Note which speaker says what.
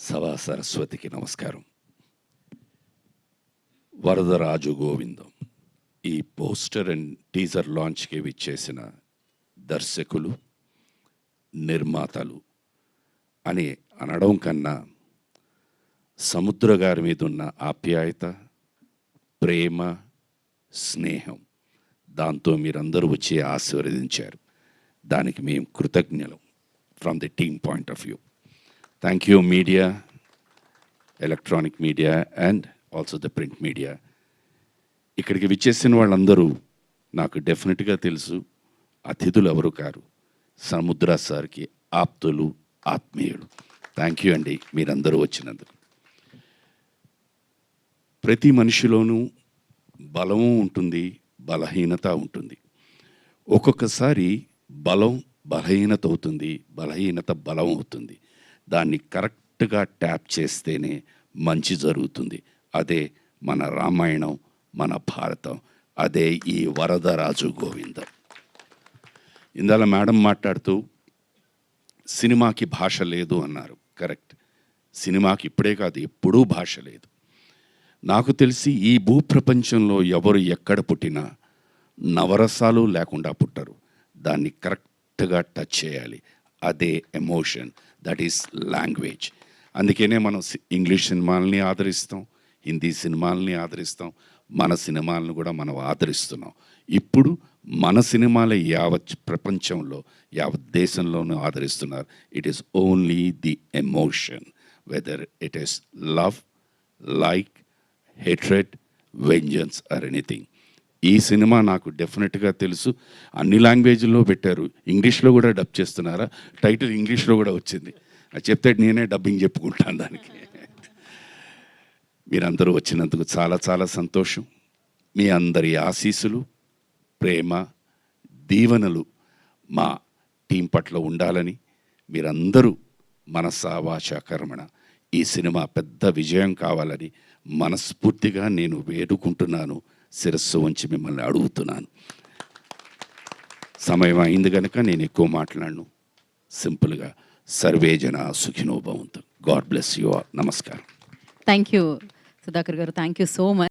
Speaker 1: సభా సరస్వతికి నమస్కారం. వరదరాజు గోవిందం ఈ పోస్టర్ అండ్ టీజర్ లాంచ్కి విచ్చేసిన దర్శకులు, నిర్మాతలు అని అనడం కన్నా సముద్ర గారి మీద ఉన్న ఆప్యాయత, ప్రేమ, స్నేహం, దాంతో మీరందరూ వచ్చి ఆశీర్వదించారు. దానికి మేము కృతజ్ఞులం from the team point of view. Thank you media, electronic media and also the print media. ఇక్కడికి విచ్చేసిన వాళ్ళందరూ నాకు డెఫినెట్గా తెలుసు, అతిథులు ఎవరు కారు, సముద్ర సార్కి ఆప్తులు, ఆత్మీయులు. థ్యాంక్ యూ అండి మీరందరూ వచ్చినందుకు. ప్రతి మనిషిలోనూ బలము ఉంటుంది, బలహీనత ఉంటుంది. ఒక్కొక్కసారి బలం బలహీనత అవుతుంది, బలహీనత బలం అవుతుంది. దాన్ని కరెక్ట్గా ట్యాప్ చేస్తేనే మంచి జరుగుతుంది. అదే మన రామాయణం, మన భారతం, అదే ఈ వరదరాజు గోవిందం. ఇందాల మేడం మాట్లాడుతూ సినిమాకి భాష లేదు అన్నారు. కరెక్ట్, సినిమాకి ఇప్పుడే కాదు ఎప్పుడూ భాష లేదు. నాకు తెలిసి ఈ భూప్రపంచంలో ఎవరు ఎక్కడ పుట్టినా నవరసాలు లేకుండా పుట్టరు. దాన్ని కరెక్ట్గా టచ్ చేయాలి. అదే ఎమోషన్, దట్ ఈస్ లాంగ్వేజ్. అందుకనే మనం ఇంగ్లీష్ సినిమాలని ఆదరిస్తాం, హిందీ సినిమాలని ఆదరిస్తాం, మన సినిమాలను కూడా మనం ఆదరిస్తున్నాం. ఇప్పుడు మన సినిమాలే యావత్ ప్రపంచంలో, యావత్ దేశంలోనూ ఆదరిస్తున్నారు. It is only the emotion, whether it is love, like, hatred, vengeance or anything. ఈ సినిమా నాకు డెఫినెట్గా తెలుసు. అన్ని లాంగ్వేజ్లో పెట్టారు, ఇంగ్లీష్లో కూడా డబ్ చేస్తున్నారా? టైటిల్ ఇంగ్లీష్లో కూడా వచ్చింది. అది చెప్తే నేనే డబ్బింగ్ చెప్పుకుంటాను దానికి. మీరందరూ వచ్చినందుకు చాలా చాలా సంతోషం. మీ అందరి ఆశీస్సులు, ప్రేమ, దీవెనలు మా టీం పట్ల ఉండాలని, మీరందరూ మనసా వాచా కర్మణ ఈ సినిమా పెద్ద విజయం కావాలని మనస్ఫూర్తిగా నేను వేడుకుంటున్నాను. శిరస్సు వంచి మిమ్మల్ని అడుగుతున్నాను. సమయం అయింది కనుక నేను ఎక్కువ మాట్లాడను. సింపుల్గా సర్వే జన సుఖినో భవంతు. God bless you all. నమస్కారం.
Speaker 2: థ్యాంక్ యూ సుధాకర్ గారు, థ్యాంక్ యూ సో మచ్.